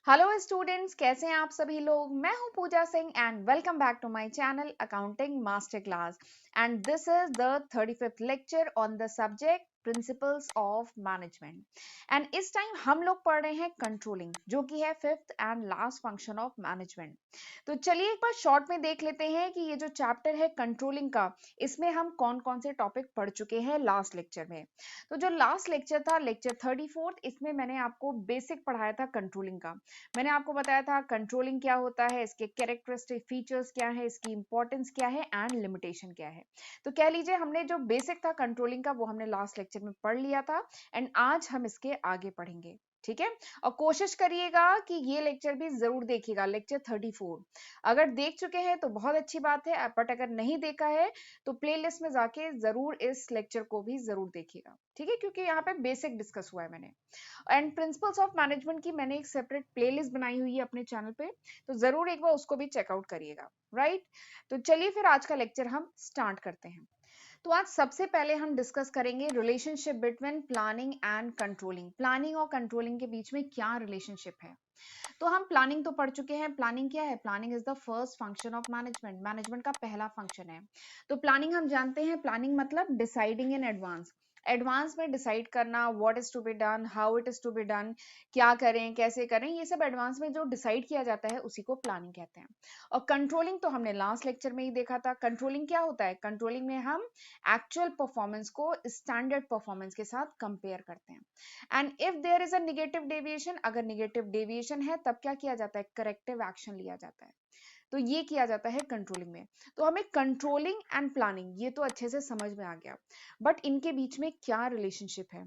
Hello students, कैसे हैं आप सभी लोग। मैं हूं Pooja Singh and welcome back to my channel accounting master class. And this is the 35th lecture on the subject principles of management. And इस टाइम हम लोग पढ़ रहे हैं कंट्रोलिंग, जो कि है fifth and last function of management. तो चलिए एक बार शॉर्ट में देख लेते हैं कि ये जो चैप्टर है कंट्रोलिंग का, इसमें हम कौन कौन से टॉपिक पढ़ चुके हैं लास्ट लेक्चर में। तो जो लास्ट लेक्चर था, लेक्चर 34th, इसमें मैंने आपको बेसिक पढ़ाया था कंट्रोलिंग का। मैंने आपको बताया था कंट्रोलिंग क्या होता है, इसके कैरेक्टरिस्टिक फीचर्स क्या है, इसकी इंपॉर्टेंस क्या है एंड लिमिटेशन क्या है। तो कह लीजिए हमने जो बेसिक था कंट्रोलिंग का वो हमने लास्ट लेक्चर में पढ़ लिया था एंड आज हम इसके आगे पढ़ेंगे। ठीक है, और कोशिश करिएगा कि ये लेक्चर भी जरूर देखिएगा, लेक्चर 34। अगर देख चुके हैं तो बहुत अच्छी बात है, बट अगर नहीं देखा है तो प्लेलिस्ट में जाके जरूर इस लेक्चर को भी जरूर देखिएगा। ठीक है, क्योंकि यहाँ पे बेसिक डिस्कस हुआ है मैंने। एंड प्रिंसिपल्स ऑफ मैनेजमेंट की मैंने एक सेपरेट प्लेलिस्ट बनाई हुई है अपने चैनल पे, तो जरूर एक बार उसको भी चेकआउट करिएगा। राइट, तो चलिए फिर आज का लेक्चर हम स्टार्ट करते हैं। तो आज सबसे पहले हम डिस्कस करेंगे relationship between planning and controlling. Planning और कंट्रोलिंग के बीच में क्या रिलेशनशिप है। तो हम प्लानिंग तो पढ़ चुके हैं। प्लानिंग क्या है? Planning is the first function of management. Management का पहला फंक्शन है। तो प्लानिंग हम जानते हैं, प्लानिंग मतलब डिसाइडिंग इन एडवांस। एडवांस में डिसाइड करना what is to be done, how it is to be done, क्या करें कैसे करें, ये सब एडवांस में जो डिसाइड किया जाता है उसी को प्लानिंग कहते हैं। और कंट्रोलिंग तो हमने लास्ट लेक्चर में ही देखा था। कंट्रोलिंग क्या होता है? कंट्रोलिंग में हम एक्चुअल परफॉर्मेंस को स्टैंडर्ड परफॉर्मेंस के साथ कंपेयर करते हैं। And if there is a negative deviation, अगर नेगेटिव डेविएशन है तब क्या किया जाता है? करेक्टिव एक्शन लिया जाता है। तो ये किया जाता है कंट्रोलिंग में। तो हमें कंट्रोलिंग एंड प्लानिंग ये तो अच्छे से समझ में आ गया, बट इनके बीच में क्या रिलेशनशिप है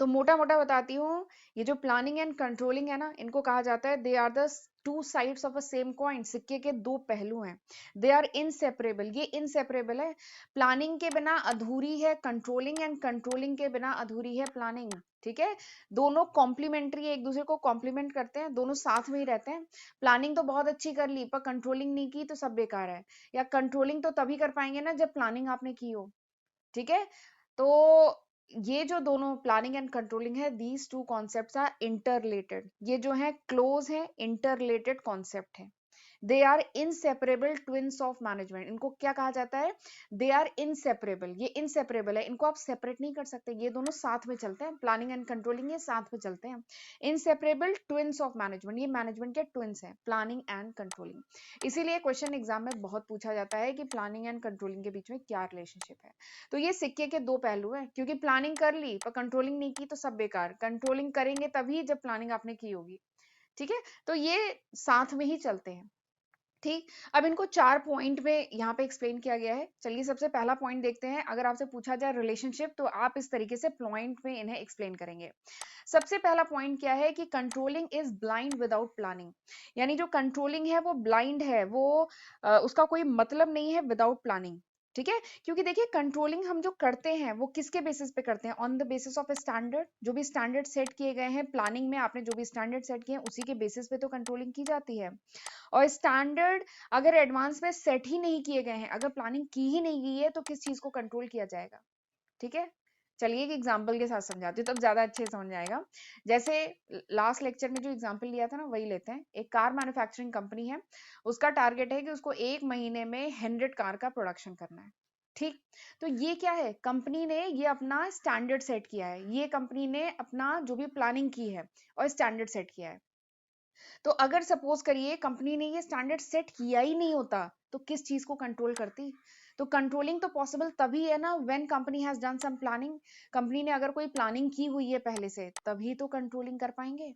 तो मोटा मोटा बताती हूँ। ये जो प्लानिंग एंड कंट्रोलिंग है ना, इनको कहा जाता है they are the two sides of a same coin. सिक्के के दो पहलू हैं। दे आर इनसेपरेबल, ये इनसेपरेबल है। प्लानिंग के बिना अधूरी है कंट्रोलिंग एंड कंट्रोलिंग के बिना अधूरी है प्लानिंग। ठीक है, दोनों कॉम्प्लीमेंट्री, एक दूसरे को कॉम्प्लीमेंट करते हैं, दोनों साथ में ही रहते हैं। प्लानिंग तो बहुत अच्छी कर ली पर कंट्रोलिंग नहीं की तो सब बेकार है। या कंट्रोलिंग तो तभी कर पाएंगे ना जब प्लानिंग आपने की हो। ठीक है, तो ये जो दोनों प्लानिंग एंड कंट्रोलिंग है, these two concepts are interrelated. ये जो है क्लोज है, इंटर रिलेटेड कॉन्सेप्ट है। They are inseparable twins of management. इनको क्या कहा जाता है? They are inseparable. ये इनसेपरेबल है, इनको आप सेपरेट नहीं कर सकते, ये दोनों साथ में चलते हैं। प्लानिंग एंड कंट्रोलिंग ये साथ में चलते हैं। इनसेपरेबल ट्विंस ऑफ मैनेजमेंट, ये मैनेजमेंट के ट्विंस हैं, प्लानिंग एंड कंट्रोलिंग। इसीलिए क्वेश्चन एग्जाम में बहुत पूछा जाता है कि प्लानिंग एंड कंट्रोलिंग के बीच में क्या रिलेशनशिप है। तो ये सिक्के के दो पहलू हैं, क्योंकि प्लानिंग कर ली पर कंट्रोलिंग नहीं की तो सब बेकार। कंट्रोलिंग करेंगे तभी जब प्लानिंग आपने की होगी। ठीक है, तो ये साथ में ही चलते हैं। ठीक, अब इनको 4 पॉइंट में यहाँ पे एक्सप्लेन किया गया है। चलिए सबसे पहला पॉइंट देखते हैं। अगर आपसे पूछा जाए रिलेशनशिप तो आप इस तरीके से पॉइंट में इन्हें एक्सप्लेन करेंगे। सबसे पहला पॉइंट क्या है कि controlling is blind without planning. यानी जो कंट्रोलिंग है वो ब्लाइंड है, वो उसका कोई मतलब नहीं है विदाउट प्लानिंग। ठीक है, क्योंकि देखिए कंट्रोलिंग हम जो करते हैं वो किसके बेसिस पे करते हैं? On the basis of standard. जो भी स्टैंडर्ड सेट किए गए हैं प्लानिंग में, आपने जो भी स्टैंडर्ड सेट किए हैं उसी के बेसिस पे तो कंट्रोलिंग की जाती है। और स्टैंडर्ड अगर एडवांस में सेट ही नहीं किए गए हैं, अगर प्लानिंग की ही नहीं गई है तो किस चीज को कंट्रोल किया जाएगा? ठीक है, चलिए एक एग्जांपल के साथ समझाती हूँ तब ज्यादा अच्छे से समझ आएगा। जैसे लास्ट लेक्चर में जो एग्जांपल लिया था ना वही लेते हैं। एक कार मैन्युफैक्चरिंग कंपनी है, उसका टारगेट है कि उसको 1 महीने में 100 कार का प्रोडक्शन करना है। ठीक, तो ये क्या है? कंपनी ने ये अपना स्टैंडर्ड सेट किया है, ये कंपनी ने अपना जो भी प्लानिंग की है और स्टैंडर्ड सेट किया है। तो अगर सपोज करिए कंपनी ने ये स्टैंडर्ड सेट किया ही नहीं होता तो किस चीज को कंट्रोल करती? तो कंट्रोलिंग तो पॉसिबल तभी है ना when company has done some planning. Company ने अगर कोई प्लानिंग की हुई है पहले से तभी तो कंट्रोलिंग कर पाएंगे।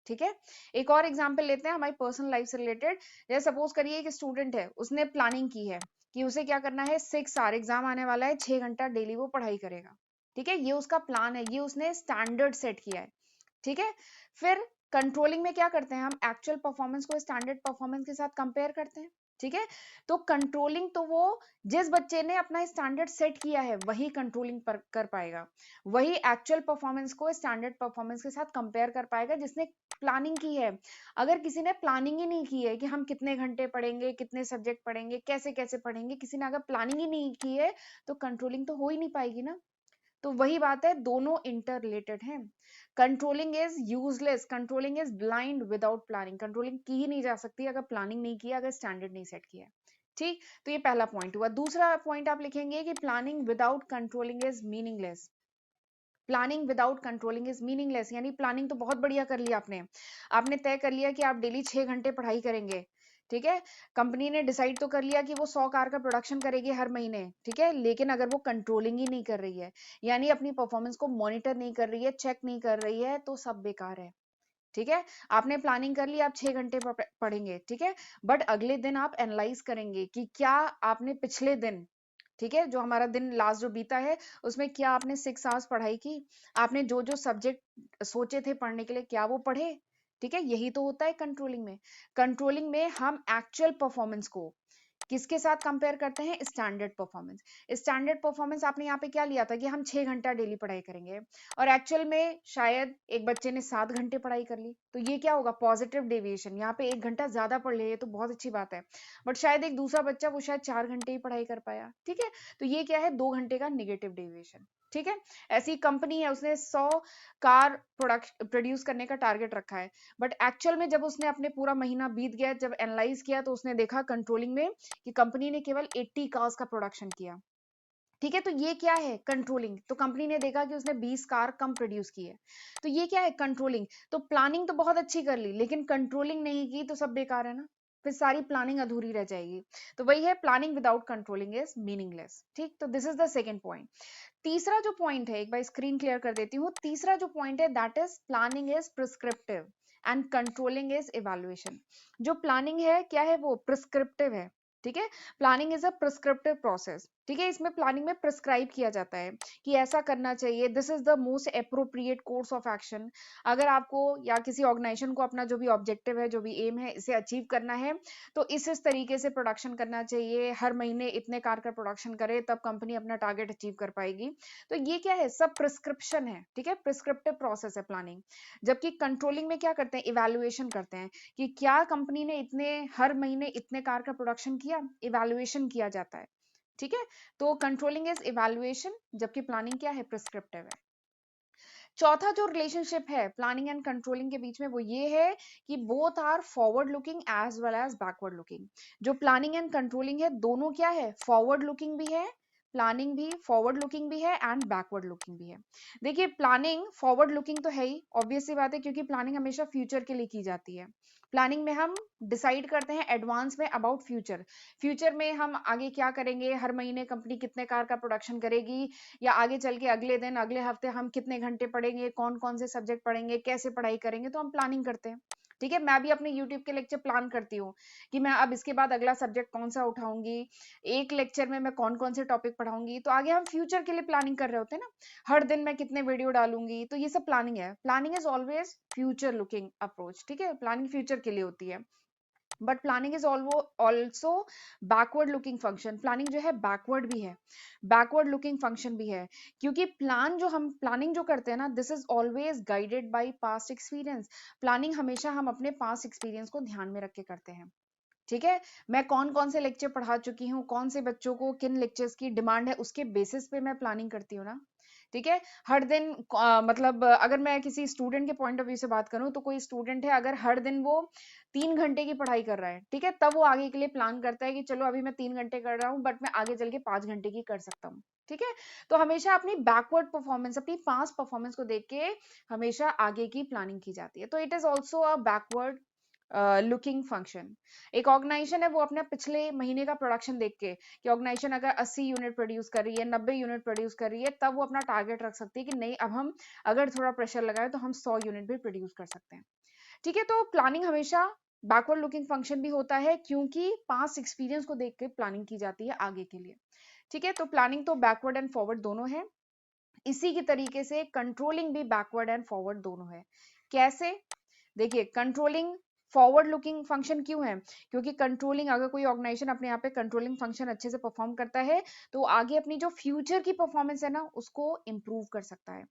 ठीक है, एक और एग्जांपल लेते हैं हमारी पर्सनल लाइफ से रिलेटेड। जैसे सपोज करिए एक स्टूडेंट है, उसने प्लानिंग की है कि उसे क्या करना है, 6 आवर एग्जाम आने वाला है, 6 घंटा डेली वो पढ़ाई करेगा। ठीक है, ये उसका प्लान है, ये उसने स्टैंडर्ड सेट किया है। ठीक है, फिर कंट्रोलिंग में क्या करते हैं? हम एक्चुअल परफॉर्मेंस को स्टैंडर्ड परफॉर्मेंस के साथ कंपेयर करते हैं। ठीक है, तो कंट्रोलिंग तो वो जिस बच्चे ने अपना स्टैंडर्ड सेट किया है वही कंट्रोलिंग कर पाएगा, वही एक्चुअल परफॉर्मेंस को स्टैंडर्ड परफॉर्मेंस के साथ कंपेयर कर पाएगा जिसने प्लानिंग की है। अगर किसी ने प्लानिंग ही नहीं की है कि हम कितने घंटे पढ़ेंगे, कितने सब्जेक्ट पढ़ेंगे, कैसे कैसे पढ़ेंगे, किसी ने अगर प्लानिंग ही नहीं की है तो कंट्रोलिंग तो हो ही नहीं पाएगी ना। तो वही बात है, दोनों इंटर रिलेटेड हैं। Controlling is useless, controlling is blind without planning. Controlling की ही नहीं जा सकती अगर प्लानिंग नहीं किया, अगर स्टैंडर्ड नहीं सेट किया। ठीक, तो ये पहला पॉइंट हुआ। दूसरा पॉइंट आप लिखेंगे कि planning without controlling is meaningless. Planning without controlling is meaningless, यानी प्लानिंग तो बहुत बढ़िया कर लिया आपने, आपने तय कर लिया कि आप डेली 6 घंटे पढ़ाई करेंगे, ठीक है। कंपनी ने डिसाइड तो कर लिया कि वो 100 कार का प्रोडक्शन करेगी हर महीने, ठीक है, लेकिन अगर वो कंट्रोलिंग ही नहीं कर रही है, यानी अपनी परफॉर्मेंस को मॉनिटर नहीं कर रही है, चेक नहीं कर रही है, तो सब बेकार है। ठीक है, आपने प्लानिंग कर ली, आप 6 घंटे पढ़ेंगे, ठीक है, बट अगले दिन आप एनालाइज करेंगे कि क्या आपने पिछले दिन, ठीक है, जो हमारा दिन लास्ट जो बीता है, उसमें क्या आपने 6 आवर्स पढ़ाई की, आपने जो जो सब्जेक्ट सोचे थे पढ़ने के लिए, क्या वो पढ़े। ठीक है, यही तो होता है कंट्रोलिंग में। कंट्रोलिंग में हम एक्चुअल परफॉर्मेंस को किसके साथ कंपेयर करते हैं, स्टैंडर्ड परफॉर्मेंस। स्टैंडर्ड परफॉर्मेंस आपने यहाँ पे क्या लिया था कि हम 6 घंटा डेली पढ़ाई करेंगे, और एक्चुअल में शायद एक बच्चे ने 7 घंटे पढ़ाई कर ली, तो ये क्या होगा, पॉजिटिव डेविएशन। यहाँ पे 1 घंटा ज्यादा पढ़ ले तो बहुत अच्छी बात है, बट शायद एक दूसरा बच्चा वो शायद 4 घंटे ही पढ़ाई कर पाया। ठीक है, तो ये क्या है, 2 घंटे का निगेटिव डेविएशन। ठीक है, ऐसी कंपनी है, उसने 100 कार प्रोड्यूस करने का टारगेट रखा है, बट एक्चुअल में जब उसने अपने पूरा महीना बीत गया, जब एनालाइज किया, तो उसने देखा कंट्रोलिंग में कि कंपनी ने केवल 80 कार्स का प्रोडक्शन किया। ठीक है, तो ये क्या है, कंट्रोलिंग। तो कंपनी ने देखा कि उसने 20 कार कम प्रोड्यूस की है, तो ये क्या है, कंट्रोलिंग। तो प्लानिंग तो बहुत अच्छी कर ली, लेकिन कंट्रोलिंग नहीं की तो सब बेकार है ना, फिर सारी प्लानिंग अधूरी रह जाएगी। तो वही है, planning without controlling is meaningless. ठीक, तो this is the second point. तीसरा जो पॉइंट है, एक बार स्क्रीन क्लियर कर देती हूँ, तीसरा जो पॉइंट है that is planning is prescriptive and controlling is evaluation. जो प्लानिंग है क्या है, वो प्रिस्क्रिप्टिव है। ठीक है, planning is a prescriptive process. ठीक है, इसमें प्लानिंग में प्रिस्क्राइब किया जाता है कि ऐसा करना चाहिए, this is the most appropriate course of action. अगर आपको या किसी ऑर्गेनाइजेशन को अपना जो भी ऑब्जेक्टिव है, जो भी एम है, इसे अचीव करना है, तो इस तरीके से प्रोडक्शन करना चाहिए, हर महीने इतने कार का प्रोडक्शन करे, तब कंपनी अपना टारगेट अचीव कर पाएगी। तो ये क्या है, सब प्रिस्क्रिप्शन है। ठीक है, प्रिस्क्रिप्टिव प्रोसेस है प्लानिंग। जबकि कंट्रोलिंग में क्या करते हैं, इवैल्यूएशन करते हैं कि क्या कंपनी ने इतने हर महीने इतने कार का प्रोडक्शन किया, इवैल्यूएशन किया जाता है। ठीक है, तो कंट्रोलिंग इज इवैल्यूएशन, जबकि प्लानिंग क्या है, प्रिस्क्रिप्टिव है। चौथा जो रिलेशनशिप है प्लानिंग एंड कंट्रोलिंग के बीच में, वो ये है कि both are forward looking as well as backward looking. जो प्लानिंग एंड कंट्रोलिंग है, दोनों क्या है, फॉरवर्ड लुकिंग भी है, प्लानिंग भी फॉरवर्ड लुकिंग भी है एंड बैकवर्ड लुकिंग भी है। देखिए, प्लानिंग फॉरवर्ड लुकिंग तो है ही, ऑब्वियस सी बात है, क्योंकि प्लानिंग हमेशा फ्यूचर के लिए की जाती है। प्लानिंग में हम डिसाइड करते हैं एडवांस में अबाउट फ्यूचर, फ्यूचर में हम आगे क्या करेंगे, हर महीने कंपनी कितने कार का प्रोडक्शन करेगी, या आगे चल के अगले दिन अगले हफ्ते हम कितने घंटे पढ़ेंगे, कौन कौन से सब्जेक्ट पढ़ेंगे, कैसे पढ़ाई करेंगे, तो हम प्लानिंग करते हैं। ठीक है, मैं भी अपने यूट्यूब के लेक्चर प्लान करती हूँ कि मैं अब इसके बाद अगला सब्जेक्ट कौन सा उठाऊंगी, एक लेक्चर में मैं कौन कौन से टॉपिक पढ़ाऊंगी, तो आगे हम फ्यूचर के लिए प्लानिंग कर रहे होते हैं ना, हर दिन मैं कितने वीडियो डालूंगी, तो ये सब प्लानिंग है। Planning is always future looking approach. ठीक है, प्लानिंग फ्यूचर के लिए होती है, but planning is also backward looking function. Planning जो है बैकवर्ड भी है, बैकवर्ड लुकिंग फंक्शन भी है, क्योंकि प्लान जो हम प्लानिंग जो करते हैं ना, this is always guided by past experience. Planning हमेशा हम अपने पास्ट एक्सपीरियंस को ध्यान में रख के करते हैं। ठीक है, मैं कौन कौन से लेक्चर पढ़ा चुकी हूँ, कौन से बच्चों को किन लेक्चर्स की डिमांड है, उसके बेसिस पे मैं प्लानिंग करती हूँ ना। ठीक है, हर दिन मतलब अगर मैं किसी स्टूडेंट के पॉइंट ऑफ व्यू से बात करूं, तो कोई स्टूडेंट है, अगर हर दिन वो 3 घंटे की पढ़ाई कर रहा है, ठीक है, तब वो आगे के लिए प्लान करता है कि चलो अभी मैं 3 घंटे कर रहा हूँ, बट मैं आगे चल के 5 घंटे की कर सकता हूँ। ठीक है, तो हमेशा अपनी बैकवर्ड परफॉर्मेंस, अपनी पास्ट परफॉर्मेंस को देख के हमेशा आगे की प्लानिंग की जाती है। तो it is also a backward looking function. एक ऑर्गेनाइजेशन है, वो अपने पिछले महीने का प्रोडक्शन देख के, कि ऑर्गेनाइजेशन अगर 80 यूनिट प्रोड्यूस कर रही है, 90 यूनिट प्रोड्यूस कर रही है, तब वो अपना टारगेट रख सकती है कि नहीं, अब हम अगर थोड़ा प्रेशर लगाए तो हम 100 यूनिट भी प्रोड्यूस कर सकते हैं। ठीक है, तो प्लानिंग हमेशा बैकवर्ड लुकिंग फंक्शन भी होता है, क्योंकि पास्ट एक्सपीरियंस को देख के प्लानिंग की जाती है आगे के लिए। ठीक है, तो प्लानिंग तो बैकवर्ड एंड फॉरवर्ड दोनों है। इसी के तरीके से कंट्रोलिंग भी बैकवर्ड एंड फॉरवर्ड दोनों है। कैसे, देखिए, कंट्रोलिंग फॉरवर्ड लुकिंग फंक्शन क्यों है, क्योंकि कंट्रोलिंग, अगर कोई ऑर्गेनाइजेशन अपने यहाँ पे कंट्रोलिंग फंक्शन अच्छे से परफॉर्म करता है, तो आगे अपनी जो फ्यूचर की परफॉर्मेंस है ना, उसको इंप्रूव कर सकता है।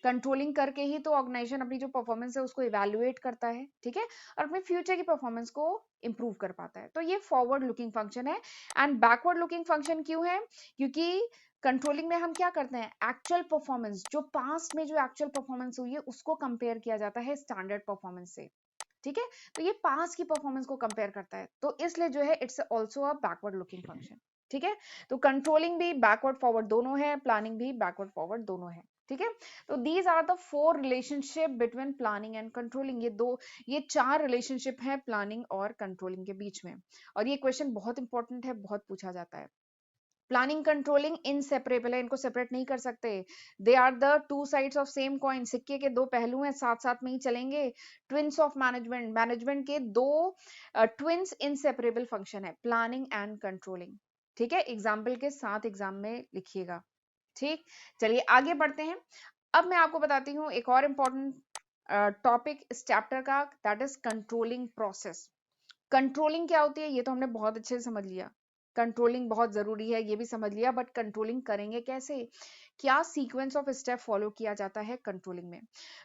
कंट्रोलिंग करके ही तो ऑर्गेनाइजेशन अपनी जो परफॉर्मेंस है उसको इवैल्यूएट करता है, ठीक है, और अपने फ्यूचर की परफॉर्मेंस को इंप्रूव कर पाता है। तो ये फॉरवर्ड लुकिंग फंक्शन है। एंड बैकवर्ड लुकिंग फंक्शन क्यों है, क्योंकि कंट्रोलिंग में हम क्या करते हैं, एक्चुअल परफॉर्मेंस, जो पास्ट में जो एक्चुअल परफॉर्मेंस हुई है उसको कंपेयर किया जाता है स्टैंडर्ड परफॉर्मेंस से, ठीक है। तो ये पास्ट की परफॉर्मेंस को कंपेयर करता है, तो इसलिए जो है it's also a backward looking function, ठीक है। तो कंट्रोलिंग भी बैकवर्ड फॉरवर्ड दोनों है, प्लानिंग भी बैकवर्ड फॉरवर्ड दोनों है, ठीक है। तो these are the 4 relationship between planning and controlling. ये 4 रिलेशनशिप है प्लानिंग और कंट्रोलिंग के बीच में, और ये क्वेश्चन बहुत इंपॉर्टेंट है, बहुत पूछा जाता है। प्लानिंग कंट्रोलिंग इनसेपरेबल है, इनको सेपरेट नहीं कर सकते। They are the two sides of same coin, सिक्के के दो पहलू हैं, साथ साथ में ही चलेंगे। ट्विंस ऑफ मैनेजमेंट, मैनेजमेंट के दो ट्विंस इनसेपरेबल फंक्शन है, प्लानिंग एंड कंट्रोलिंग, ठीक है। एग्जाम्पल के साथ एग्जाम में लिखिएगा, ठीक। चलिए आगे बढ़ते हैं। अब मैं आपको बताती हूँ एक और इम्पॉर्टेंट टॉपिक इस चैप्टर का, that is controlling process. Controlling क्या होती है ये तो हमने बहुत अच्छे से समझ लिया, कंट्रोलिंग बहुत जरूरी है ये भी समझ लिया, बट कंट्रोलिंग करेंगे कैसे, क्या सीक्वेंस ऑफ स्टेप फॉलो किया जाता है कंट्रोलिंग में।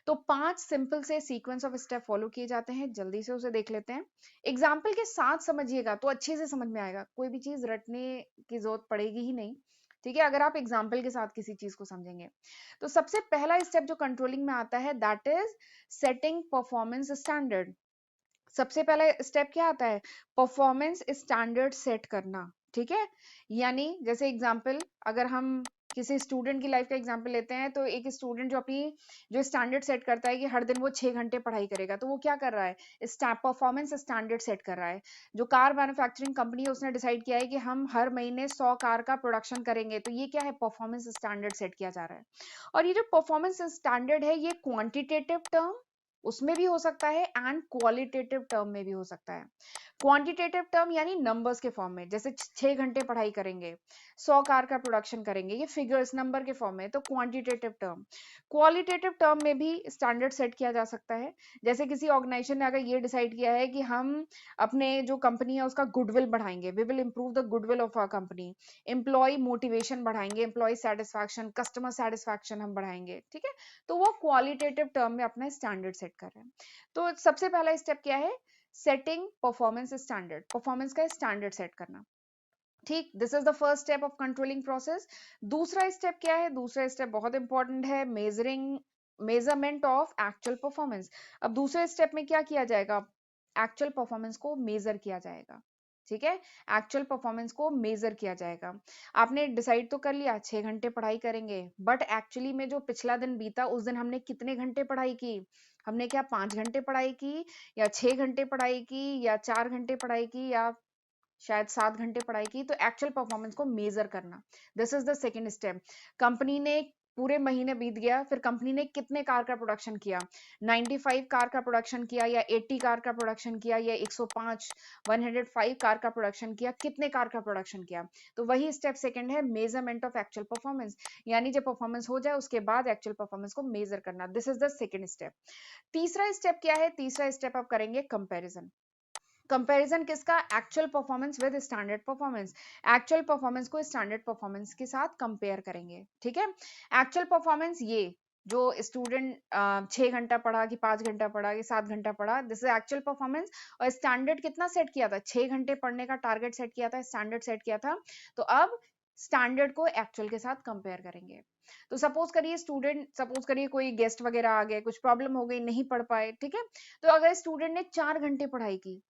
तो 5 सिंपल से सीक्वेंस ऑफ स्टेप फॉलो किए जाते हैं, जल्दी से उसे देख लेते हैं। एग्जाम्पल के साथ समझिएगा तो अच्छे से समझ में आएगा, कोई भी चीज रटने की जरूरत पड़ेगी ही नहीं, ठीक है, अगर आप एग्जाम्पल के साथ किसी चीज को समझेंगे। तो सबसे पहला स्टेप जो कंट्रोलिंग में आता है that is setting performance standard. सबसे पहला स्टेप क्या आता है, परफॉर्मेंस स्टैंडर्ड सेट करना, ठीक है। यानी जैसे एग्जांपल, अगर हम किसी स्टूडेंट की लाइफ का एग्जांपल लेते हैं, तो एक स्टूडेंट जो अपनी जो स्टैंडर्ड सेट करता है कि हर दिन वो 6 घंटे पढ़ाई करेगा, तो वो क्या कर रहा है, परफॉर्मेंस स्टैंडर्ड सेट कर रहा है। जो कार मैन्युफैक्चरिंग कंपनी है उसने डिसाइड किया है कि हम हर महीने 100 कार का प्रोडक्शन करेंगे, तो ये क्या है, परफॉर्मेंस स्टैंडर्ड सेट किया जा रहा है। और ये जो परफॉर्मेंस स्टैंडर्ड है ये क्वांटिटेटिव टर्म उसमें भी हो सकता है एंड क्वालिटेटिव टर्म में भी हो सकता है। क्वांटिटेटिव टर्म यानी नंबर्स के फॉर्म में, जैसे 6 घंटे पढ़ाई करेंगे, 100 कार का प्रोडक्शन करेंगे, ये फिगर्स नंबर के फॉर्म में, तो क्वांटिटेटिव टर्म। क्वालिटेटिव टर्म में भी स्टैंडर्ड सेट किया जा सकता है, जैसे किसी ऑर्गेनाइजेशन ने अगर ये डिसाइड किया है कि हम अपने जो कंपनी है उसका गुडविल बढ़ाएंगे, we will improve the goodwill of our company, employee motivation बढ़ाएंगे, एम्प्लॉय सेटिस्फैक्शन, कस्टमर सेटिस्फैक्शन हम बढ़ाएंगे, ठीक है। तो वो क्वालिटेटिव टर्म में अपना स्टैंडर्ड सेट कर रहे हैं। तो सबसे पहला स्टेप क्या है, सेटिंग परफॉर्मेंस स्टैंडर्ड, परफॉर्मेंस का स्टैंडर्ड सेट करना, ठीक। This is the first step of controlling process. दूसरा स्टेप क्या है, दूसरा स्टेप बहुत इंपॉर्टेंट है, measuring, measurement of actual performance. अब दूसरे स्टेप में क्या किया जाएगा, एक्चुअल परफॉर्मेंस को मेजर किया जाएगा, ठीक है। एक्चुअल परफॉर्मेंस को मेजर किया जाएगा। आपने डिसाइड तो कर लिया 6 घंटे पढ़ाई करेंगे, बट एक्चुअली में जो पिछला दिन बीता उस दिन हमने कितने घंटे पढ़ाई की, हमने क्या 5 घंटे पढ़ाई की, या 6 घंटे पढ़ाई की, या 4 घंटे पढ़ाई की, या शायद 7 घंटे पढ़ाई की, तो एक्चुअल परफॉर्मेंस को मेजर करना, this is the second step. Company ने पूरे महीने बीत गया, फिर कंपनी ने कितने कार का प्रोडक्शन किया, 95 कार का प्रोडक्शन किया, या 80 कार का प्रोडक्शन किया, या 105 105 कार का प्रोडक्शन किया, कितने कार का प्रोडक्शन किया। तो वही स्टेप सेकंड है, मेजरमेंट ऑफ एक्चुअल परफॉर्मेंस, यानी जब परफॉर्मेंस हो जाए उसके बाद एक्चुअल परफॉर्मेंस को मेजर करना, this is the second step. तीसरा स्टेप क्या है, तीसरा स्टेप आप करेंगे कंपेरिजन। कंपैरिजन किसका, actual performance with standard performance, actual performance को स्टैंडर्ड परफॉर्मेंस के साथ कंपेयर करेंगे, ठीक है। एक्चुअल परफॉर्मेंस ये जो स्टूडेंट 6 घंटा पढ़ा कि 5 घंटा पढ़ा कि 7 घंटा पढ़ा, दिस इज एक्चुअल परफॉर्मेंस। और स्टैंडर्ड कितना सेट किया था, 6 घंटे पढ़ने का टारगेट सेट किया था, स्टैंडर्ड सेट किया था। तो अब स्टैंडर्ड को एक्चुअल के साथ कंपेयर करेंगे। तो सपोज करिए कोई गेस्ट वगैरह आ गए, कुछ प्रॉब्लम हो गई, नहीं पढ़ पाए, ठीक है। तो अगर स्टूडेंट ने 4 घंटे पढ़ाई की,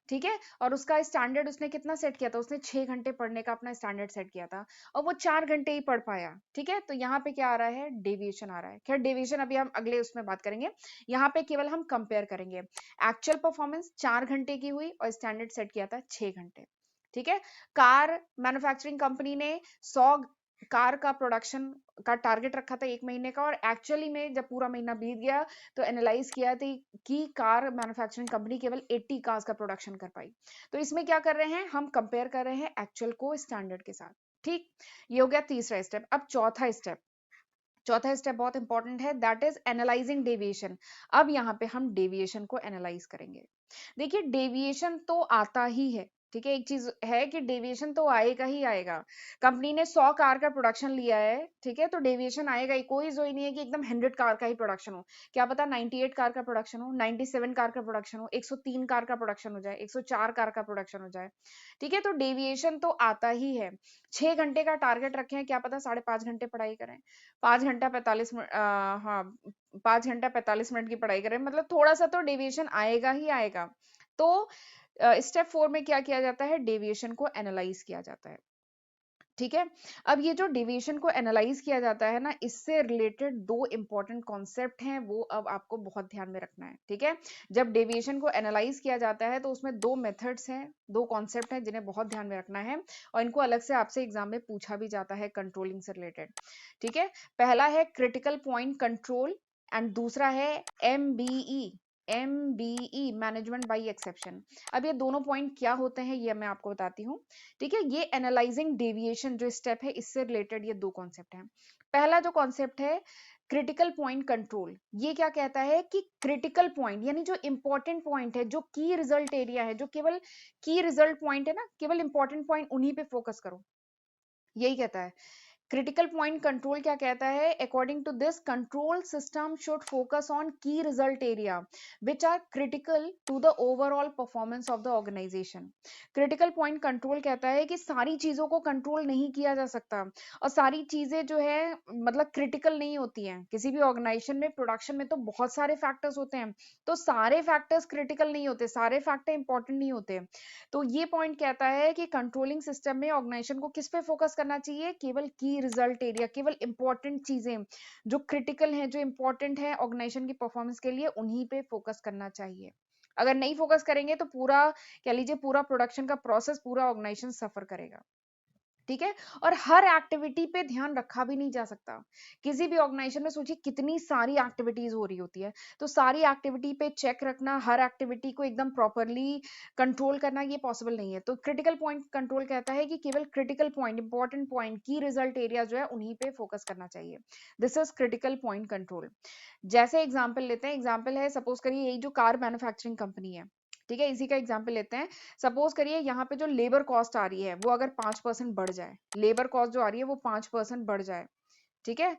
ठीक है, और उसका स्टैंडर्ड उसने कितना सेट किया था, उसने 6 घंटे पढ़ने का अपना स्टैंडर्ड सेट किया था, और वो 4 घंटे ही पढ़ पाया, ठीक है। तो यहाँ पे क्या आ रहा है, डेविएशन आ रहा है। खैर डेविएशन अभी हम अगले उसमें बात करेंगे, यहाँ पे केवल हम कंपेयर करेंगे। एक्चुअल परफॉर्मेंस 4 घंटे की हुई और स्टैंडर्ड सेट किया था 6 घंटे, ठीक है। कार मैन्युफैक्चरिंग कंपनी ने 100 कार का प्रोडक्शन का टारगेट रखा था एक महीने का, और एक्चुअली में जब पूरा महीना बीत गया तो एनालाइज किया था कि कार मैन्युफैक्चरिंग कंपनी केवल 80 कार्स का प्रोडक्शन कर पाई। तो इसमें क्या कर रहे हैं, हम कंपेयर कर रहे हैं एक्चुअल को स्टैंडर्ड के साथ, ठीक। ये हो गया तीसरा स्टेप। अब चौथा स्टेप बहुत इंपॉर्टेंट है, दैट इज एनालाइजिंग डेविएशन। अब यहाँ पे हम डेविएशन को एनालाइज करेंगे। देखिए डेविएशन तो आता ही है, ठीक है, एक चीज है कि डेविएशन तो आएगा ही आएगा। कंपनी ने 100 कार का प्रोडक्शन लिया है, ठीक है, तो डेविएशन आएगा ही। कोई जोई नहीं है कि एकदम 100 कार का ही प्रोडक्शन हो। क्या पता 98 कार का प्रोडक्शन हो, 97 कार का प्रोडक्शन हो, 103 कार का प्रोडक्शन हो जाए, 104 कार का प्रोडक्शन हो जाए। ठीक है, तो डेविएशन तो आता ही है। 6 घंटे का टारगेट रखे हैं, क्या पता 5.5 घंटे पढ़ाई करें, 5 घंटा 45 मिनट, हाँ, 5 घंटा 45 मिनट की पढ़ाई करें, मतलब थोड़ा सा तो डेविएशन आएगा ही आएगा। तो स्टेप 4 में क्या किया जाता है, डेविएशन को एनालाइज किया जाता है। ठीक है, अब ये जो डेविएशन को एनालाइज किया जाता है ना, इससे रिलेटेड 2 इंपॉर्टेंट कॉन्सेप्ट हैं, वो अब आपको बहुत ध्यान में रखना है। ठीक है, जब डेविएशन को एनालाइज किया जाता है तो उसमें 2 मेथड्स हैं, 2 कॉन्सेप्ट हैं जिन्हें बहुत ध्यान में रखना है, और इनको अलग से आपसे एग्जाम में पूछा भी जाता है कंट्रोलिंग से रिलेटेड। ठीक है, पहला है क्रिटिकल पॉइंट कंट्रोल एंड दूसरा है MBE, MBE management by exception. अब ये दोनों पॉइंट क्या होते हैं ये मैं आपको बताती हूँ। ठीक है, ये एनालाइजिंग डेविएशन जो स्टेप है, इससे रिलेटेड ये 2 कॉन्सेप्ट हैं। पहला जो कॉन्सेप्ट है क्रिटिकल पॉइंट कंट्रोल, ये क्या कहता है कि क्रिटिकल पॉइंट यानी जो इंपॉर्टेंट पॉइंट है, जो की रिजल्ट एरिया है, जो केवल की रिजल्ट पॉइंट है ना, केवल इंपॉर्टेंट पॉइंट उन्हीं पे फोकस करो, यही कहता है। क्रिटिकल पॉइंट कंट्रोल क्या कहता है, according to this control system should focus on key result area which are critical to the overall performance of the organisation. Critical point control कहता है कि सारी चीजों को कंट्रोल नहीं किया जा सकता, और सारी चीजें जो है मतलब क्रिटिकल नहीं होती हैं। किसी भी ऑर्गेनाइजेशन में, प्रोडक्शन में तो बहुत सारे फैक्टर्स होते हैं, तो सारे फैक्टर्स क्रिटिकल नहीं होते, सारे फैक्टर इंपॉर्टेंट नहीं होते। तो ये पॉइंट कहता है कि कंट्रोलिंग सिस्टम में ऑर्गेनाइजेशन को किस पे फोकस करना चाहिए, केवल की रिजल्ट एरिया, केवल इंपॉर्टेंट चीजें जो क्रिटिकल हैं, जो इंपॉर्टेंट है ऑर्गेनाइजेशन की परफॉर्मेंस के लिए, उन्हीं पे फोकस करना चाहिए। अगर नहीं फोकस करेंगे तो पूरा, कह लीजिए पूरा प्रोडक्शन का प्रोसेस, पूरा ऑर्गेनाइजेशन सफर करेगा। ठीक है, और हर एक्टिविटी पे ध्यान रखा भी नहीं जा सकता। किसी भी ऑर्गेनाइजेशन में सोचिए कितनी सारी एक्टिविटीज हो रही होती है, तो सारी एक्टिविटी पे चेक रखना, हर एक्टिविटी को एकदम प्रॉपरली कंट्रोल करना, ये पॉसिबल नहीं है। तो क्रिटिकल पॉइंट कंट्रोल कहता है कि केवल क्रिटिकल पॉइंट, इंपॉर्टेंट पॉइंट, की रिजल्ट एरिया जो है उन्हीं पे फोकस करना चाहिए। This is critical point control. जैसे एग्जाम्पल लेते हैं, एग्जाम्पल है सपोज करिए यही जो कार मैन्युफैक्चरिंग कंपनी है, ठीक है, इसी का एग्जाम्पल लेते हैं। सपोज करिए यहाँ पे जो लेबर कॉस्ट आ रही है वो अगर 5% बढ़ जाए, लेबर कॉस्ट जो आ रही है वो 5% बढ़ जाए, ठीक है,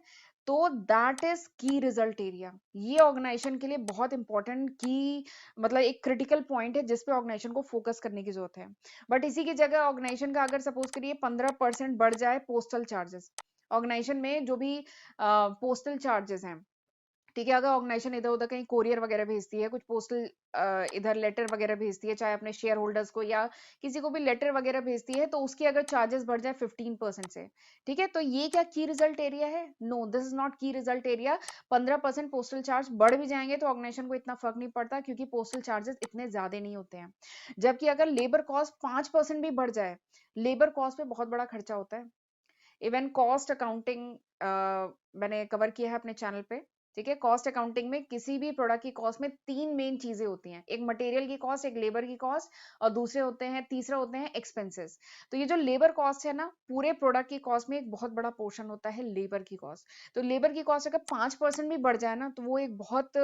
तो दैट इज की रिजल्ट एरिया। ये ऑर्गेनाइजेशन के लिए बहुत इंपॉर्टेंट की, मतलब एक क्रिटिकल पॉइंट है जिसपे ऑर्गेनाइजेशन को फोकस करने की जरूरत है। बट इसी की जगह ऑर्गेनाइजेशन का अगर सपोज करिए 15% बढ़ जाए पोस्टल चार्जेस, ऑर्गेनाइजेशन में जो भी पोस्टल चार्जेस हैं, ठीक है, अगर ऑर्गेनाइजेशन इधर उधर कहीं कोरियर वगैरह भेजती है, कुछ पोस्टल इधर लेटर वगैरह भेजती है, चाहे अपने शेयर होल्डर्स को या किसी को भी लेटर वगैरह भेजती है, तो उसके अगर चार्जेस बढ़ जाए 15% से, ठीक है, तो ये क्या की रिजल्ट एरिया है? नो, दिस इज नॉट की रिजल्ट एरिया। 15% पोस्टल चार्ज बढ़ भी जाएंगे तो ऑर्गेनाइजेशन को इतना फर्क नहीं पड़ता, क्योंकि पोस्टल चार्जेस इतने ज्यादा नहीं होते हैं। जबकि अगर लेबर कॉस्ट 5% भी बढ़ जाए, लेबर कॉस्ट पे बहुत बड़ा खर्चा होता है। इवन कॉस्ट अकाउंटिंग मैंने कवर किया है अपने चैनल पे। ठीक है, कॉस्ट अकाउंटिंग में किसी भी प्रोडक्ट की कॉस्ट में 3 मेन चीजें होती हैं, एक मटेरियल की कॉस्ट, एक लेबर की कॉस्ट, और दूसरे होते हैं, तीसरा होते हैं एक्सपेंसेस। तो ये जो लेबर कॉस्ट है ना, पूरे प्रोडक्ट की कॉस्ट में एक बहुत बड़ा पोर्शन होता है लेबर की कॉस्ट। तो लेबर की कॉस्ट अगर 5% भी बढ़ जाए ना, तो वो एक बहुत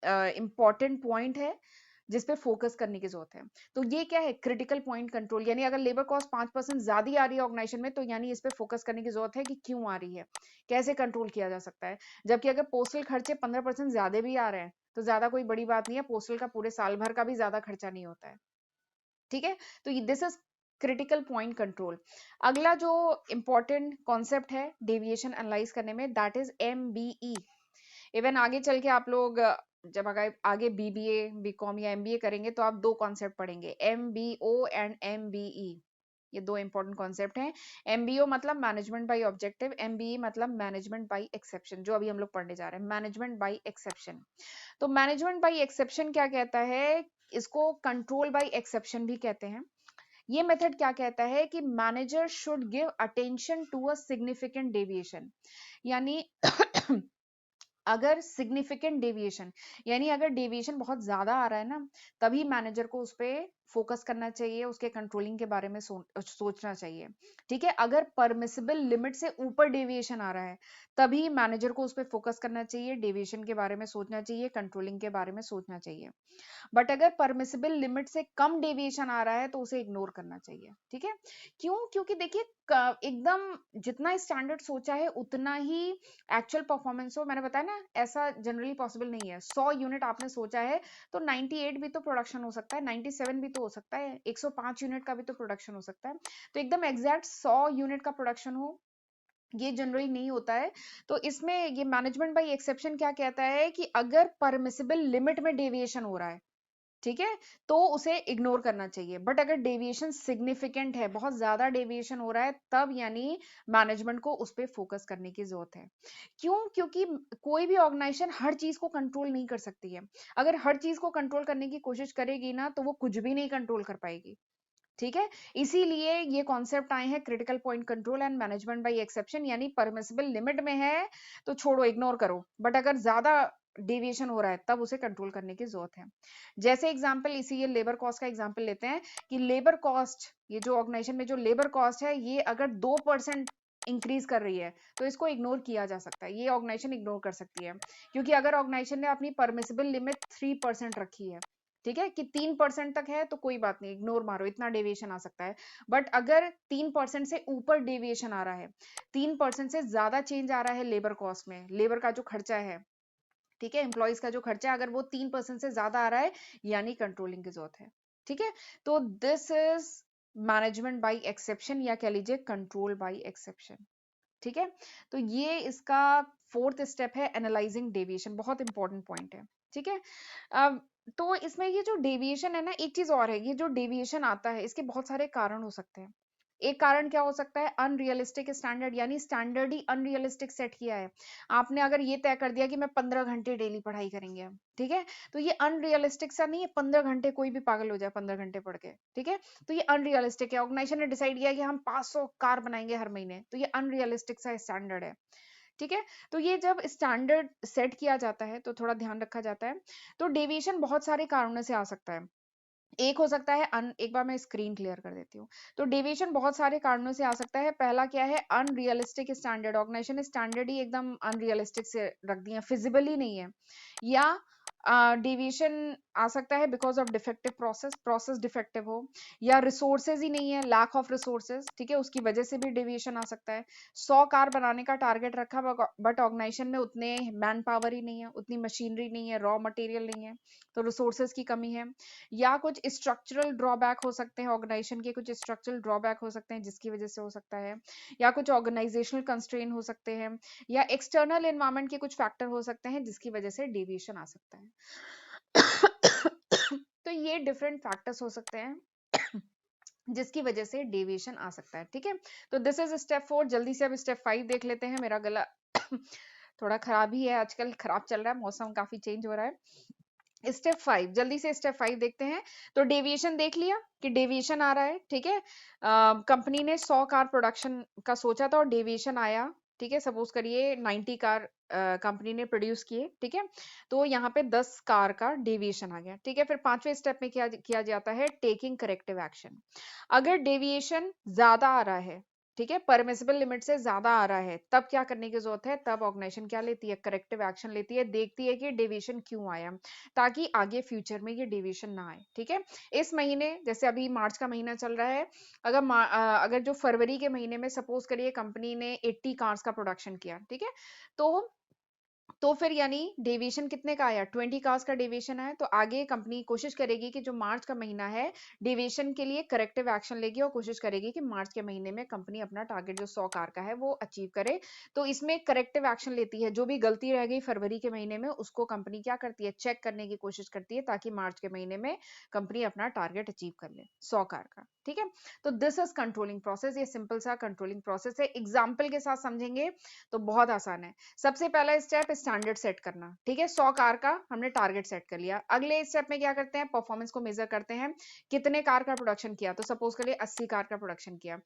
इंपॉर्टेंट पॉइंट है जिस पे फोकस करने की जरूरत है। तो ये क्या है, क्रिटिकल पॉइंट कंट्रोल। यानी अगर लेबर कॉस्ट 5% ज्यादा आ रही है ऑर्गेनाइजेशन में, तो यानी इस पे फोकस करने की जरूरत है कि क्यों आ रही है, कैसे कंट्रोल किया जा सकता है। जबकि अगर पोस्टल खर्चे 15% ज्यादा भी आ रहे हैं, तो ज्यादा कोई बड़ी बात नहीं है, पोस्टल का पूरे साल भर का भी ज्यादा खर्चा नहीं होता है। ठीक है, तो this is critical point control. अगला जो इंपॉर्टेंट कॉन्सेप्ट है डेविएशन एनालाइज करने में, दैट इज एमबीई। इवन आगे चल के आप लोग जब अगर आगे बीबीए, बीकॉम या एमबीए करेंगे, तो आप 2 कॉन्सेप्ट पढ़ेंगे, एमबीओ एंड एमबीई। ये 2 इंपॉर्टेंट कॉन्सेप्ट हैं। एमबीओ मतलब मैनेजमेंट बाय ऑब्जेक्टिव, एमबीई मतलब मैनेजमेंट बाय एक्सेप्शन, जो अभी हम लोग पढ़ने जा रहे हैं, मैनेजमेंट बाय एक्सेप्शन। तो मैनेजमेंट बाय एक्सेप्शन क्या कहता है, इसको कंट्रोल बाय एक्सेप्शन भी कहते हैं। ये मेथड क्या कहता है कि manager should give attention to a significant deviation. यानी अगर सिग्निफिकेंट डेविएशन, यानी अगर डेविएशन बहुत ज्यादा आ रहा है ना, तभी मैनेजर को उस पर फोकस करना चाहिए, उसके कंट्रोलिंग के बारे में सोचना चाहिए। ठीक है, अगर परमिसिबल लिमिट से ऊपर डेविएशन आ रहा है तभी मैनेजर को उस पर फोकस करना चाहिए, डेविएशन के बारे में सोचना चाहिए, कंट्रोलिंग के बारे में सोचना चाहिए। बट अगर परमिसिबल लिमिट से कम डेविएशन आ रहा है तो उसे इग्नोर करना चाहिए। ठीक है, क्यों? क्योंकि देखिए एकदम जितना स्टैंडर्ड सोचा है उतना ही एक्चुअल परफॉर्मेंस हो। मैंने बताया ना, ऐसा जनरली पॉसिबल नहीं है। 100 यूनिट आपने सोचा है तो 98 भी तो प्रोडक्शन हो सकता है, 97 भी तो हो सकता है, 105 यूनिट का भी तो प्रोडक्शन हो सकता है। तो एकदम एग्जैक्ट 100 यूनिट का प्रोडक्शन हो ये जनरली नहीं होता है। तो इसमें ये मैनेजमेंट बाय एक्सेप्शन क्या कहता है कि अगर परमिसिबल लिमिट में डेविएशन हो रहा है, ठीक है, तो उसे इग्नोर करना चाहिए। बट अगर डेविएशन सिग्निफिकेंट है, बहुत ज्यादा डेविएशन हो रहा है, तब यानी मैनेजमेंट को उस पर फोकस करने की जरूरत है। क्यों? क्योंकि कोई भी ऑर्गेनाइजेशन हर चीज को कंट्रोल नहीं कर सकती है। अगर हर चीज को कंट्रोल करने की कोशिश करेगी ना तो वो कुछ भी नहीं कंट्रोल कर पाएगी। ठीक है, इसीलिए ये कॉन्सेप्ट आए हैं critical point control and management by exception, यानी परमिसिबल लिमिट में है तो छोड़ो, इग्नोर करो, बट अगर ज्यादा डेविएशन हो रहा है तब उसे कंट्रोल करने की जरूरत है। जैसे एग्जांपल, इसी ये लेबर कॉस्ट का एग्जांपल लेते हैं कि लेबर कॉस्ट, ये जो ऑर्गेनाइजेशन में जो लेबर कॉस्ट है ये अगर 2% इंक्रीज कर रही है तो इसको इग्नोर किया जा सकता है, ये ऑर्गेनाइजेशन इग्नोर कर सकती है। क्योंकि अगर ऑर्गेनाइजेशन ने अपनी परमिसिबल लिमिट 3% रखी है, ठीक है, कि 3% तक है तो कोई बात नहीं, इग्नोर मारो, इतना डेविएशन आ सकता है। बट अगर 3% से ऊपर डेविएशन आ रहा है, 3% से ज्यादा चेंज आ रहा है लेबर कॉस्ट में, लेबर का जो खर्चा है, ठीक है, एम्प्लॉइज का जो खर्चा है, अगर वो 3% से ज्यादा आ रहा है यानी कंट्रोलिंग की जरूरत है। ठीक है, तो this is management by exception, या कह लीजिए कंट्रोल बाय एक्सेप्शन। ठीक है, तो ये इसका फोर्थ स्टेप है, एनालाइजिंग डेविएशन, बहुत इंपॉर्टेंट पॉइंट है। ठीक है, अब तो इसमें ये जो डेविएशन है ना, एक चीज और है, ये जो डेविएशन आता है इसके बहुत सारे कारण हो सकते हैं। एक कारण क्या हो सकता है? अनरियलिस्टिक स्टैंडर्ड, यानी स्टैंडर्ड ही अनरियलिस्टिक सेट किया है आपने। अगर ये तय कर दिया कि मैं 15 घंटे डेली पढ़ाई करेंगे, ठीक है, तो ये अनरियलिस्टिक सा नहीं है। 15 घंटे कोई भी पागल हो जाए 15 घंटे पढ़ के, ठीक है, तो ये अनरियलिस्टिक है। ऑर्गेनाइजेशन ने डिसाइड किया कि हम 500 कार बनाएंगे हर महीने, तो ये अनरियलिस्टिक सा स्टैंडर्ड है। ठीक है, तो ये जब स्टैंडर्ड सेट किया जाता है तो थोड़ा ध्यान रखा जाता है। तो डेविएशन बहुत सारे कारणों से आ सकता है। एक हो सकता है एक बार मैं स्क्रीन क्लियर कर देती हूँ। तो डेविएशन बहुत सारे कारणों से आ सकता है। पहला क्या है? अनरियलिस्टिक स्टैंडर्ड, ऑर्गेनाइजेशन ने स्टैंडर्ड ही एकदम अनरियलिस्टिक से रख दिए, फिजिबल ही नहीं है। या डेविएशन आ सकता है because of defective process, process defective हो, या रिसोर्सेज ही नहीं है, लैक ऑफ रिसोर्सेज, ठीक है, उसकी वजह से भी डेविएशन आ सकता है। 100 कार बनाने का टारगेट रखा बट ऑर्गेनाइजेशन में उतने मैन पावर ही नहीं है, उतनी मशीनरी नहीं है, रॉ मटेरियल नहीं है, तो रिसोर्सेज की कमी है। या कुछ स्ट्रक्चरल ड्रॉबैक हो सकते हैं, ऑर्गेनाइजेशन के कुछ स्ट्रक्चरल ड्रॉबैक हो सकते हैं जिसकी वजह से हो सकता है। या कुछ ऑर्गेनाइजेशनल कंस्ट्रेन हो सकते हैं, या एक्सटर्नल एनवायरनमेंट के कुछ फैक्टर हो सकते हैं जिसकी वजह से डेविएशन आ सकता है। तो ये डिफरेंट फैक्टर्स हो सकते हैं जिसकी वजह से डेविएशन आ सकता है। ठीक है, तो दिस इज स्टेप 4। जल्दी से अब स्टेप 5 देख लेते हैं। मेरा गला थोड़ा खराब ही है, आजकल खराब चल रहा है, मौसम काफी चेंज हो रहा है। स्टेप 5, जल्दी से स्टेप 5 देखते हैं। तो डेविएशन देख लिया कि डेविएशन आ रहा है, ठीक है। कंपनी ने 100 कार प्रोडक्शन का सोचा था और डेविएशन आया, ठीक है। सपोज करिए 90 कार कंपनी ने प्रोड्यूस किए, ठीक है, तो यहाँ पे 10 कार का डेविएशन आ गया, ठीक है। फिर 5वें स्टेप में क्या किया जाता है? Taking corrective action. अगर डेविएशन ज्यादा आ रहा है, ठीक है, परमिसिबल लिमिट से ज्यादा आ रहा है, तब क्या करने की जरूरत है? तब ऑर्गेनाइजेशन क्या लेती है? करेक्टिव एक्शन लेती है, देखती है कि डेविएशन क्यों आया, ताकि आगे फ्यूचर में ये डेविएशन ना आए। ठीक है, इस महीने जैसे अभी मार्च का महीना चल रहा है, अगर जो फरवरी के महीने में सपोज करिए कंपनी ने 80 कार्स का प्रोडक्शन किया, ठीक है, तो फिर यानी डेविएशन कितने का आया? 20 कार्स का डेविएशन आया। तो आगे कंपनी कोशिश करेगी कि जो मार्च का महीना है, डेविएशन के लिए करेक्टिव एक्शन लेगी और कोशिश करेगी कि मार्च के महीने में कंपनी अपना टारगेट जो 100 कार का है वो अचीव करे। तो इसमें करेक्टिव एक्शन लेती है, जो भी गलती रह गई फरवरी के महीने में उसको कंपनी क्या करती है? चेक करने की कोशिश करती है, ताकि मार्च के महीने में कंपनी अपना टारगेट अचीव कर ले 100 कार का। ठीक है, तो दिस इज कंट्रोलिंग प्रोसेस। ये सिंपल सा कंट्रोलिंग प्रोसेस है। एग्जाम्पल के साथ समझेंगे तो बहुत आसान है। सबसे पहला स्टेप, स्टैंडर्ड सेट करना, ठीक है। 100 कार का हमने टारगेट सेट कर लिया। अगले स्टेप में क्या करते हैं, परफॉर्मेंस को मेजर करते हैं, कितने कार का प्रोडक्शन किया, तो सपोज करिए 80 कार का प्रोडक्शन किया।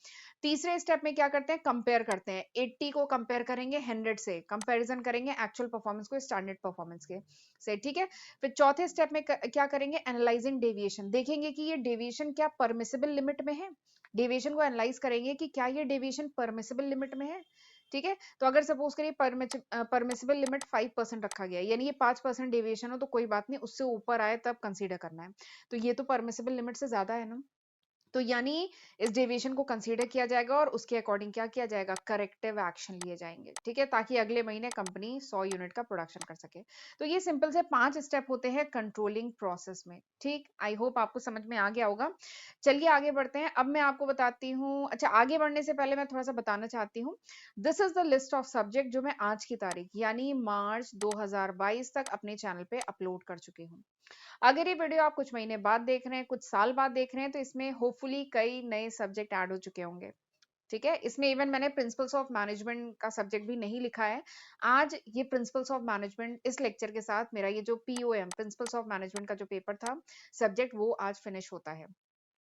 तीसरे स्टेप में क्या करते हैं, कंपेयर करते हैं, 80 को कंपेयर करेंगे 100 से, कंपैरिजन करेंगे एक्चुअल परफॉर्मेंस को स्टैंडर्ड परफॉर्मेंस के से, ठीक है। फिर चौथे स्टेप में क्या करेंगे, एनालाइजिंग डेविएशन, देखेंगे कि ये डेविएशन क्या परमिसिबल लिमिट में है, डेविएशन को एनालाइज करेंगे कि क्या ये डेविएशन परमिसिबल लिमिट में है, ठीक है। तो अगर सपोज करिए परमिसिबल लिमिट 5% रखा गया है, यानी ये 5% डेविएशन हो तो कोई बात नहीं, उससे ऊपर आए तब कंसीडर करना है। तो ये तो परमिसिबल लिमिट से ज्यादा है ना, तो यानी इस डेविएशन को कंसीडर किया जाएगा और उसके अकॉर्डिंग क्या किया जाएगा, करेक्टिव एक्शन लिए जाएंगे, ठीक है, ताकि अगले महीने कंपनी 100 यूनिट का प्रोडक्शन कर सके। तो ये सिंपल से 5 स्टेप होते हैं कंट्रोलिंग प्रोसेस में, ठीक। आई होप आपको समझ में आ गया होगा। चलिए आगे बढ़ते हैं। अब मैं आपको बताती हूँ, अच्छा आगे बढ़ने से पहले मैं थोड़ा सा बताना चाहती हूँ, this is the list of subject जो मैं आज की तारीख यानी मार्च 2022 तक अपने चैनल पे अपलोड कर चुकी हूँ। अगर ये वीडियो आप कुछ महीने बाद देख रहे हैं, कुछ साल बाद देख रहे हैं, तो इसमें होपफुली कई नए सब्जेक्ट ऐड हो चुके होंगे, ठीक है। इसमें इवन मैंने प्रिंसिपल्स ऑफ मैनेजमेंट का सब्जेक्ट भी नहीं लिखा है। आज ये प्रिंसिपल्स ऑफ मैनेजमेंट इस लेक्चर के साथ मेरा ये जो पीओएम प्रिंसिपल्स ऑफ मैनेजमेंट का जो पेपर था सब्जेक्ट, वो आज फिनिश होता है।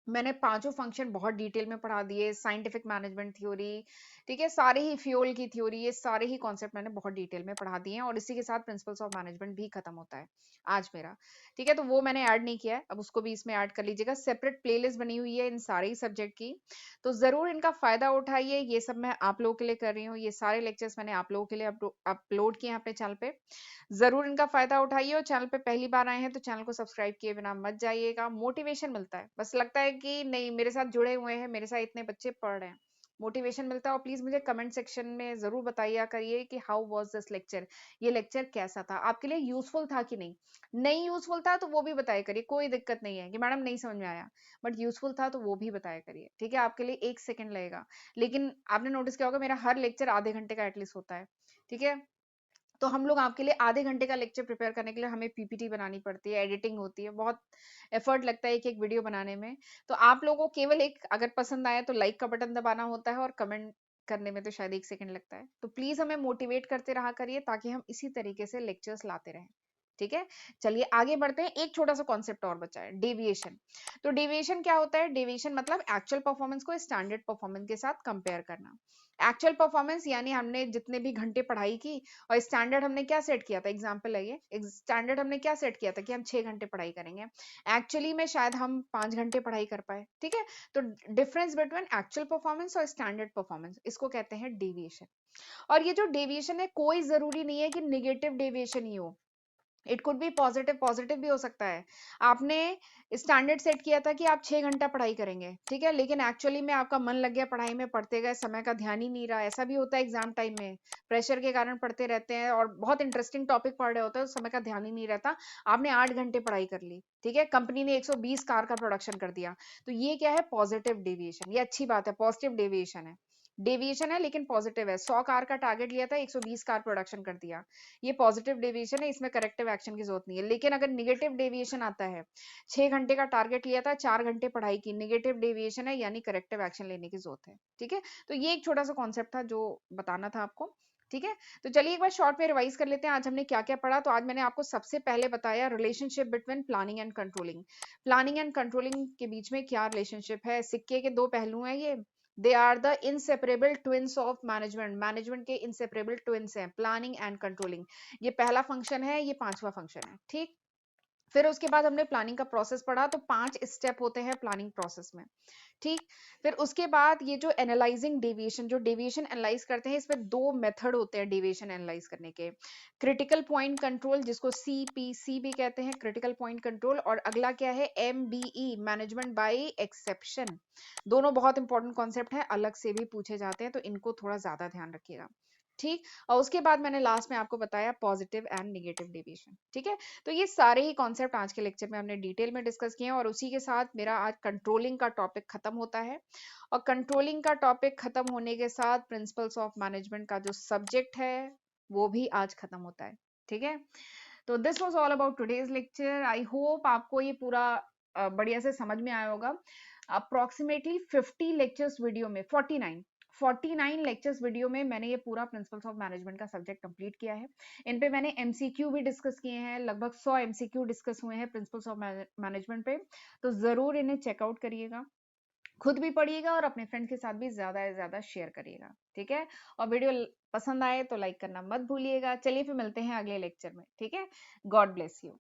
मैंने पांचों फंक्शन बहुत डिटेल में पढ़ा दिए, साइंटिफिक मैनेजमेंट थ्योरी, ठीक है, सारे ही फ्यूल की थ्योरी, ये सारे ही कॉन्सेप्ट मैंने बहुत डिटेल में पढ़ा दिए हैं, और इसी के साथ प्रिंसिपल्स ऑफ मैनेजमेंट भी खत्म होता है आज मेरा, ठीक है। तो वो मैंने ऐड नहीं किया है, अब उसको भी इसमें ऐड कर लीजिएगा। सेपरेट प्लेलिस्ट बनी हुई है इन सारे ही सब्जेक्ट की, तो जरूर इनका फायदा उठाइए। ये सब मैं आप लोगों के लिए कर रही हूँ, ये सारे लेक्चर्स मैंने आप लोगों के लिए अपलोड किए हैं अपने चैनल पे, जरूर इनका फायदा उठाइए। और चैनल पे पहली बार आए हैं तो चैनल को सब्सक्राइब किए बिना मत जाइएगा, मोटिवेशन मिलता है, बस लगता है कि नहीं मेरे साथ जुड़े हुए हैं, मेरे साथ इतने बच्चे पढ़ रहे हैं, मोटिवेशन मिलता है। और प्लीज मुझे कमेंट सेक्शन में जरूर बताइए करिए कि हाउ वाज दिस लेक्चर, ये लेक्चर कैसा था, आपके लिए यूजफुल था कि नहीं। नहीं यूजफुल था तो वो भी बताया करिए, कोई दिक्कत नहीं है कि मैडम नहीं समझ में आया, बट यूजफुल था तो वो भी बताया करिए, ठीक है। आपके लिए 1 सेकंड लगेगा, लेकिन आपने नोटिस किया होगा मेरा हर लेक्चर आधे घंटे का एटलीस्ट होता है, ठीक है। तो हम लोग आपके लिए आधे घंटे का लेक्चर प्रिपेयर करने के लिए हमें पीपीटी बनानी पड़ती है, एडिटिंग होती है, बहुत एफर्ट लगता है एक एक वीडियो बनाने में। तो आप लोगों को केवल एक अगर पसंद आए तो लाइक का बटन दबाना होता है, और कमेंट करने में तो शायद 1 सेकंड लगता है। तो प्लीज हमें मोटिवेट करते रहा करिए ताकि हम इसी तरीके से लेक्चर्स लाते रहें, ठीक है। चलिए आगे बढ़ते हैं। एक छोटा सा कॉन्सेप्ट और बचा है, डेविएशन। तो डेविएशन क्या होता है, डेविएशन मतलब एक्चुअल परफॉर्मेंस को स्टैंडर्ड परफॉर्मेंस के साथ कंपेयर करना। एक्चुअल परफॉर्मेंस यानी हमने जितने भी घंटे पढ़ाई की, और स्टैंडर्ड हमने क्या सेट किया था, एग्जाम्पल है ये, स्टैंडर्ड हमने क्या सेट किया था कि हम 6 घंटे पढ़ाई करेंगे, एक्चुअली में शायद हम 5 घंटे पढ़ाई कर पाए, ठीक है। तो डिफरेंस बिटवीन एक्चुअल परफॉर्मेंस और स्टैंडर्ड परफॉर्मेंस, इसको कहते हैं डेविएशन। और ये जो डेविएशन है कोई जरूरी नहीं है कि निगेटिव डेविएशन ही हो, it could be positive, positive भी हो सकता है। आपने स्टैंडर्ड सेट किया था कि आप 6 घंटा पढ़ाई करेंगे, ठीक है, लेकिन एक्चुअली में आपका मन लग गया पढ़ाई में, पढ़ते गए, समय का ध्यान ही नहीं रहा, ऐसा भी होता है एग्जाम टाइम में, प्रेशर के कारण पढ़ते रहते हैं और बहुत इंटरेस्टिंग टॉपिक पढ़ रहे होते हैं, तो समय का ध्यान ही नहीं रहता, आपने 8 घंटे पढ़ाई कर ली, ठीक है, कंपनी ने 120 कार का प्रोडक्शन कर दिया, तो ये क्या है, पॉजिटिव डेविएशन, ये अच्छी बात है, पॉजिटिव डेविएशन है, डेविएशन है लेकिन पॉजिटिव है। 100 कार का टारगेट लिया था, 120 कार प्रोडक्शन कर दिया, ये पॉजिटिव डेविएशन है, इसमें करेक्टिव एक्शन की जरूरत नहीं है। लेकिन अगर निगेटिव डेविएशन आता है, 6 घंटे का टारगेट लिया था, 4 घंटे पढ़ाई की, निगेटिव डेविएशन है यानी करेक्टिव एक्शन लेने की जरूरत है, ठीक है। तो ये एक छोटा सा कॉन्सेप्ट था जो बताना था आपको, ठीक है। तो चलिए एक बार शॉर्ट में रिवाइज कर लेते हैं आज हमने क्या क्या पढ़ा। तो आज मैंने आपको सबसे पहले बताया relationship between planning and controlling, planning and controlling के बीच में क्या रिलेशनशिप है, सिक्के के दो पहलू हैं ये, they are the inseparable twins of management, management के इंसेपरेबल ट्विंस हैं प्लानिंग एंड कंट्रोलिंग, ये पहला फंक्शन है, ये पांचवा फंक्शन है, ठीक। फिर उसके बाद हमने प्लानिंग का प्रोसेस पढ़ा, तो 5 स्टेप होते हैं प्लानिंग प्रोसेस में, ठीक। फिर उसके बाद ये जो एनालाइजिंग डेविएशन, जो डेविएशन एनालाइज करते हैं, इसमें 2 मेथड होते हैं डेविएशन एनालाइज करने के, क्रिटिकल पॉइंट कंट्रोल जिसको सीपीसी भी कहते हैं, क्रिटिकल पॉइंट कंट्रोल, और अगला क्या है, एमबीई, मैनेजमेंट बाय एक्सेप्शन। दोनों बहुत इंपॉर्टेंट कॉन्सेप्ट है, अलग से भी पूछे जाते हैं, तो इनको थोड़ा ज्यादा ध्यान रखिएगा, ठीक। और उसके बाद मैंने लास्ट में आपको बताया पॉजिटिव एंड निगेटिव डेविएशन, ठीक है। तो ये सारे ही कॉन्सेप्ट आज के लेक्चर में हमने डिटेल में डिस्कस किए हैं, और उसी के साथ मेरा आज कंट्रोलिंग का टॉपिक खत्म होता है, और कंट्रोलिंग का टॉपिक खत्म होने के साथ प्रिंसिपल्स ऑफ मैनेजमेंट का जो सब्जेक्ट है वो भी आज खत्म होता है, ठीक है। तो this was all about today's lecture. I hope आपको ये पूरा बढ़िया से समझ में आया होगा। अप्रोक्सीमेटली 50 लेक्चर्स वीडियो में, 49 49 लेक्चर्स वीडियो में मैंने ये पूरा प्रिंसिपल्स ऑफ मैनेजमेंट का सब्जेक्ट कंप्लीट किया है। इन पे मैंने एमसीक्यू भी डिस्कस किए हैं, लगभग 100 एमसीक्यू डिस्कस हुए हैं प्रिंसिपल्स ऑफ मैनेजमेंट पे, तो जरूर इन्हें चेकआउट करिएगा, खुद भी पढ़िएगा और अपने फ्रेंड के साथ भी ज्यादा से ज्यादा शेयर करिएगा, ठीक है। और वीडियो पसंद आए तो लाइक करना मत भूलिएगा। चलिए फिर मिलते हैं अगले लेक्चर में, ठीक है। God bless you.